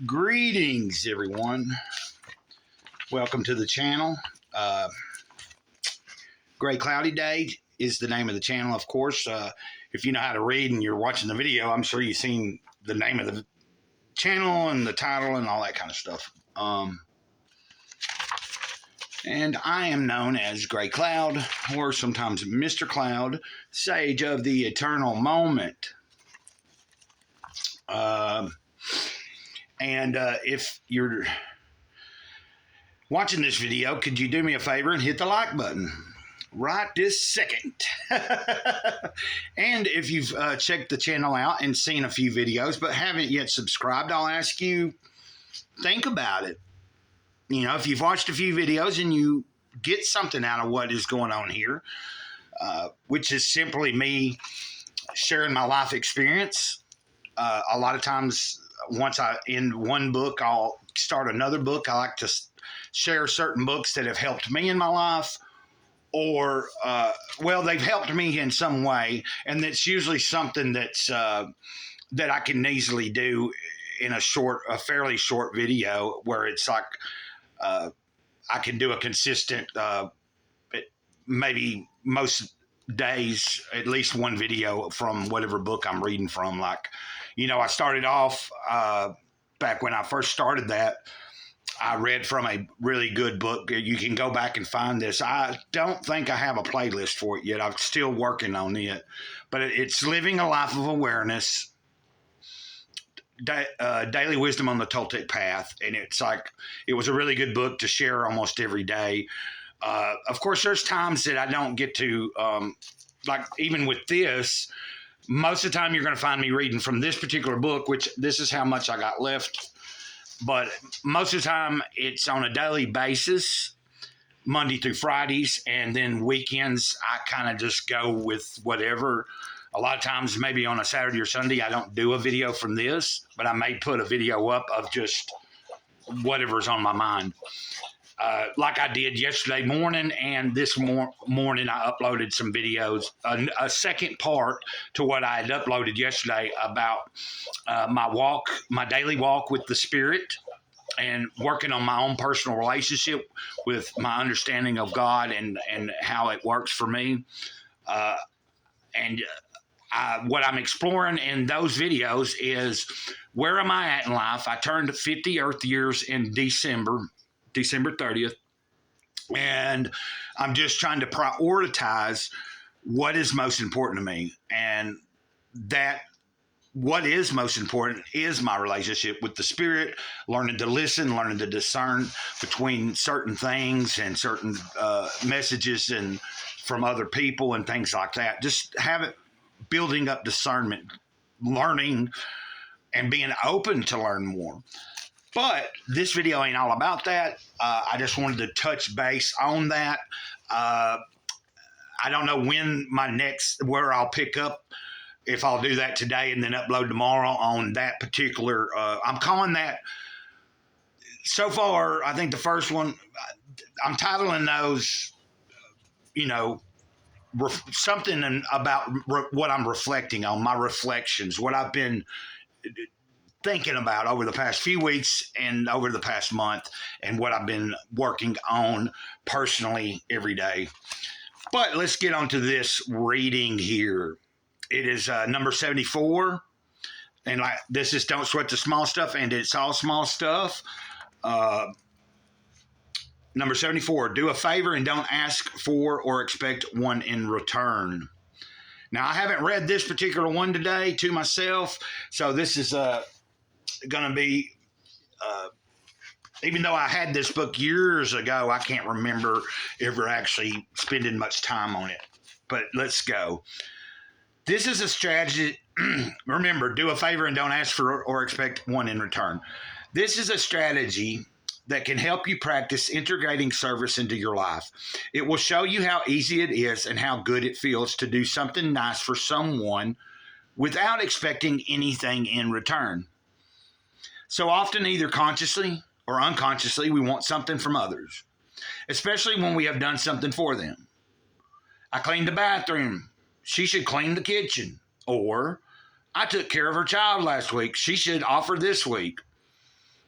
Greetings, everyone. Welcome to the channel. Gray Cloudy Day is the name of the channel, of course. If you know how to read and you're watching the video, I'm sure you've seen the name of the channel and the title and all that kind of stuff. And I am known as Gray Cloud, or sometimes Mr. Cloud, Sage of the Eternal Moment. If you're watching this video, could you do me a favor and hit the like button right this second? And if you've checked the channel out and seen a few videos but haven't yet subscribed, I'll ask you, think about it. You know, if you've watched a few videos and you get something out of what is going on here, which is simply me sharing my life experience. A lot of times, once I end one book, I'll start another book. I like to share certain books that have helped me in my life, or, they've helped me in some way. And that's usually something that's, that I can easily do in a fairly short video, where it's like, I can do a consistent, maybe most days, at least one video from whatever book I'm reading from. Like, you know, I started off, back when I first started that, I read from a really good book. You can go back and find this. I don't think I have a playlist for it yet. I'm still working on it. But it's Living a Life of Awareness, Daily Wisdom on the Toltec Path. And it's like, it was a really good book to share almost every day. Of course, there's times that I don't get to, like even with this, most of the time you're going to find me reading from this particular book, which this is how much I got left. But most of the time it's on a daily basis, Monday through Fridays, and then weekends I kind of just go with whatever. A lot of times maybe on a Saturday or Sunday I don't do a video from this, but I may put a video up of just whatever's on my mind. Like I did yesterday morning, and this morning I uploaded some videos, a second part to what I had uploaded yesterday about my daily walk with the Spirit, and working on my own personal relationship with my understanding of God and how it works for me. What I'm exploring in those videos is, where am I at in life? I turned 50 Earth years in December 30th. And I'm just trying to prioritize what is most important to me. And that what is most important is my relationship with the Spirit, learning to listen, learning to discern between certain things and certain messages and from other people and things like that. Just building up discernment, learning and being open to learn more. But this video ain't all about that. I just wanted to touch base on that. I don't know when where I'll pick up, if I'll do that today and then upload tomorrow on that particular, I'm calling that, so far, I think the first one, I'm titling those, you know, something about what I'm reflecting on, my reflections, what I've been thinking about over the past few weeks and over the past month, and what I've been working on personally every day. But let's get on to this reading here. It is number 74. And like this is Don't Sweat the Small Stuff, and it's all small stuff. Number 74, do a favor and don't ask for or expect one in return. Now, I haven't read this particular one today to myself, so this is going to be, even though I had this book years ago, I can't remember ever actually spending much time on it. But let's go. This is a strategy. Remember, do a favor and don't ask for or expect one in return. This is a strategy that can help you practice integrating service into your life. It will show you how easy it is and how good it feels to do something nice for someone without expecting anything in return. So often, either consciously or unconsciously, we want something from others, especially when we have done something for them. I cleaned the bathroom. She should clean the kitchen. Or, I took care of her child last week. She should offer this week.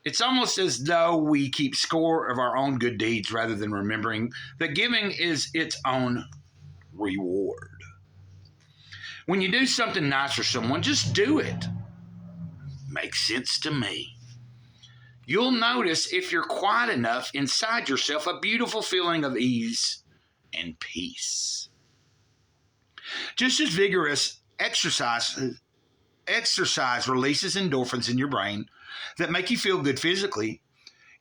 It's almost as though we keep score of our own good deeds rather than remembering that giving is its own reward. When you do something nice for someone, just do it. Makes sense to me. You'll notice, if you're quiet enough inside yourself, a beautiful feeling of ease and peace. Just as vigorous exercise releases endorphins in your brain that make you feel good physically,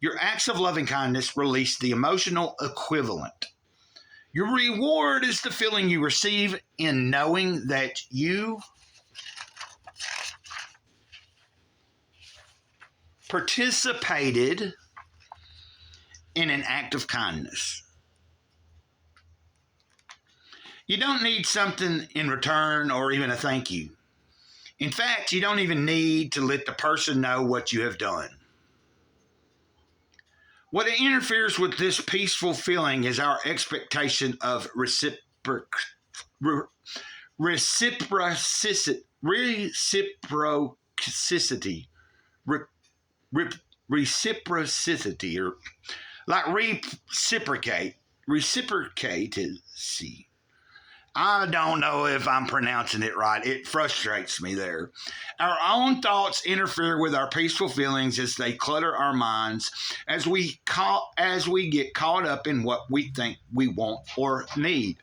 your acts of loving kindness release the emotional equivalent. Your reward is the feeling you receive in knowing that you participated in an act of kindness. You don't need something in return or even a thank you. In fact, you don't even need to let the person know what you have done. What interferes with this peaceful feeling is our expectation of reciprocity. Reciprocity, or like reciprocated. I don't know if I'm pronouncing it right. It frustrates me there. Our own thoughts interfere with our peaceful feelings as they clutter our minds, as we get caught up in what we think we want or need.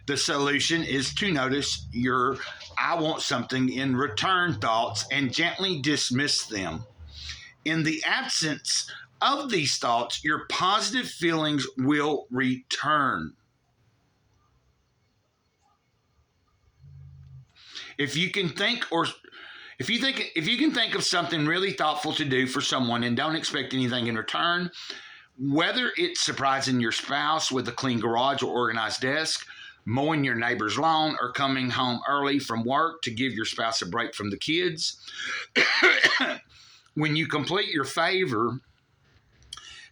The solution is to notice your "I want something in return" thoughts and gently dismiss them. In the absence of these thoughts, your positive feelings will return. If you can think of something really thoughtful to do for someone and don't expect anything in return, whether it's surprising your spouse with a clean garage or organized desk, mowing your neighbor's lawn, or coming home early from work to give your spouse a break from the kids, when you complete your favor,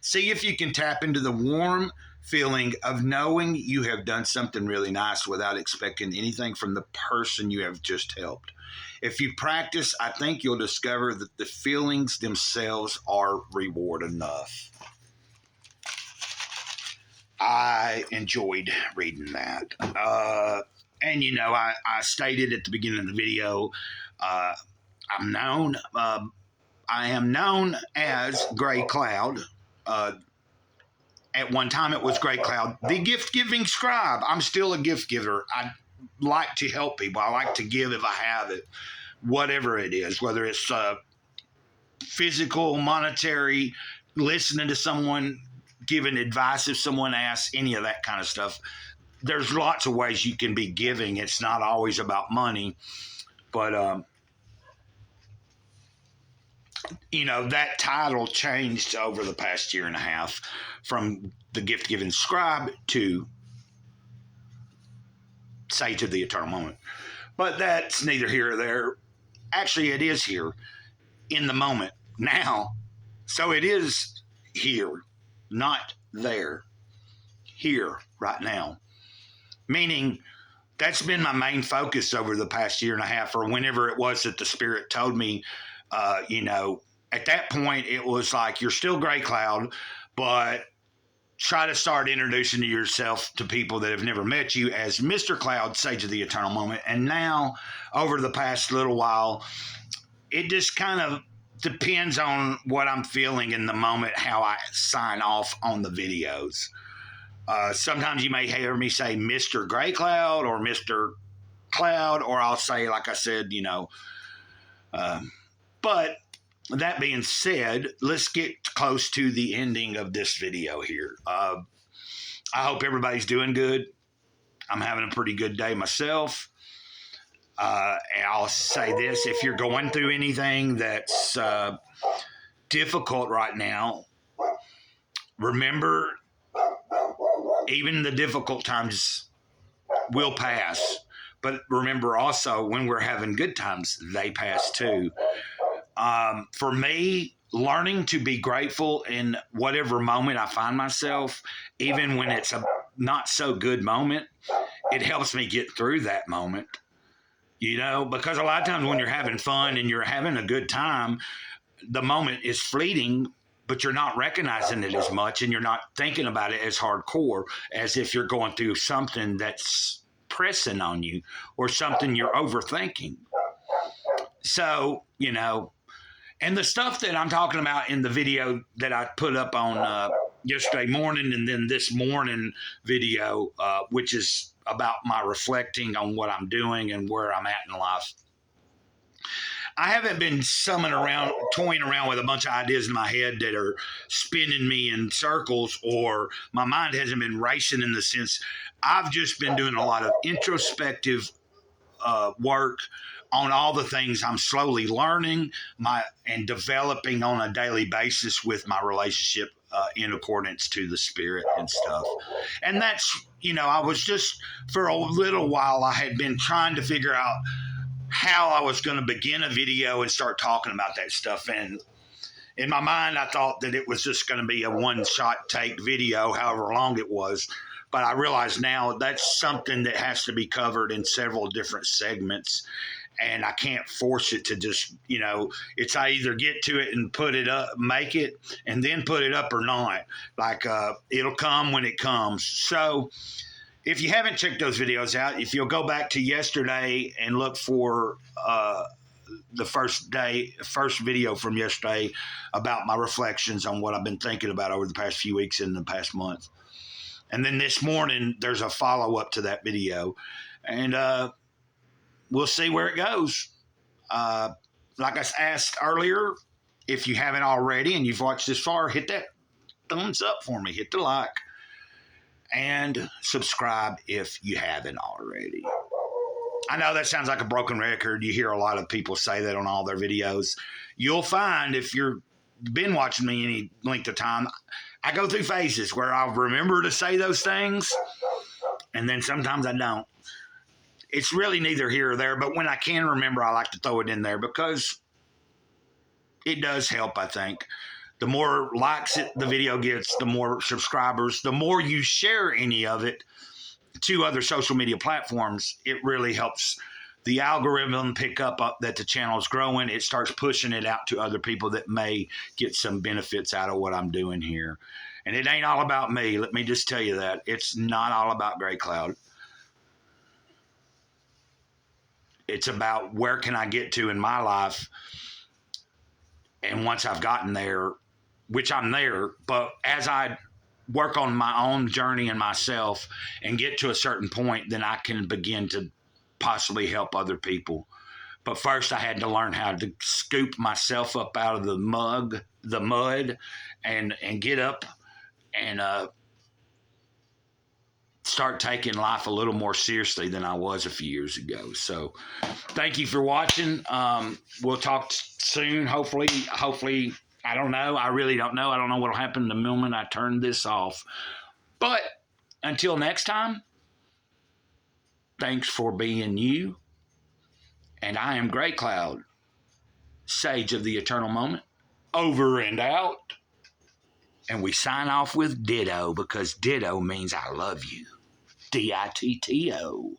see if you can tap into the warm feeling of knowing you have done something really nice without expecting anything from the person you have just helped. If you practice, I think you'll discover that the feelings themselves are reward enough. I enjoyed reading that. And I stated at the beginning of the video, I am known as Gray Cloud. At one time, it was Gray Cloud, the gift-giving scribe. I'm still a gift giver. I like to help people. I like to give if I have it, whatever it is, whether it's physical, monetary, listening to someone, giving advice if someone asks, any of that kind of stuff. There's lots of ways you can be giving. It's not always about money, but that title changed over the past year and a half from the gift-giving scribe to Sage of the Eternal Moment. But that's neither here or there. Actually, it is here in the moment now. So it is here, not there. Here, right now. Meaning, that's been my main focus over the past year and a half, or whenever it was that the Spirit told me, at that point, it was like, you're still Gray Cloud, but try to start introducing yourself to people that have never met you as Mr. Cloud, Sage of the Eternal Moment. And now, over the past little while, it just kind of depends on what I'm feeling in the moment, how I sign off on the videos. Sometimes you may hear me say Mr. Gray Cloud or Mr. Cloud, or I'll say, like I said, but that being said, let's get close to the ending of this video here. I hope everybody's doing good. I'm having a pretty good day myself. And I'll say this, if you're going through anything that's difficult right now, remember, even the difficult times will pass. But remember also, when we're having good times, they pass too. For me, learning to be grateful in whatever moment I find myself, even when it's a not so good moment, it helps me get through that moment. Because a lot of times when you're having fun and you're having a good time, the moment is fleeting, but you're not recognizing it as much, and you're not thinking about it as hardcore as if you're going through something that's pressing on you or something you're overthinking. So, and the stuff that I'm talking about in the video that I put up on yesterday morning, and then this morning video, which is about my reflecting on what I'm doing and where I'm at in life. I haven't been toying around with a bunch of ideas in my head that are spinning me in circles, or my mind hasn't been racing in the sense. I've just been doing a lot of introspective work on all the things I'm slowly learning and developing on a daily basis with my relationship in accordance to the Spirit and stuff. And that's, I was just, for a little while, I had been trying to figure out how I was going to begin a video and start talking about that stuff. And in my mind, I thought that it was just going to be a one-shot take video, however long it was. But I realize now that's something that has to be covered in several different segments. And I can't force it to just, it's I either get to it and put it up, make it, and then put it up or not. Like it'll come when it comes. So if you haven't checked those videos out, if you'll go back to yesterday and look for the first video from yesterday about my reflections on what I've been thinking about over the past few weeks and the past month. And then this morning, there's a follow-up to that video. And we'll see where it goes. Like I asked earlier, if you haven't already and you've watched this far, hit that thumbs up for me. Hit the like. And subscribe if you haven't already. I know that sounds like a broken record. You hear a lot of people say that on all their videos. You'll find if you've been watching me any length of time, I go through phases where I'll remember to say those things, and then sometimes I don't. It's really neither here or there, but when I can remember, I like to throw it in there because it does help, I think. The more likes the video gets, the more subscribers, the more you share any of it to other social media platforms, it really helps the algorithm pick up that the channel is growing. It starts pushing it out to other people that may get some benefits out of what I'm doing here. And it ain't all about me. Let me just tell you that. It's not all about Gray Cloud. It's about where can I get to in my life. And once I've gotten there, which I'm there, but as I work on my own journey and myself and get to a certain point, then I can begin to possibly help other people. But first I had to learn how to scoop myself up out of the mud and get up and start taking life a little more seriously than I was a few years ago. So thank you for watching. We'll talk soon. Hopefully, I don't know. I really don't know. I don't know what will happen the moment I turn this off. But until next time, thanks for being you. And I am Gray Cloud, Sage of the Eternal Moment, over and out. And we sign off with ditto because ditto means I love you. D-I-T-T-O.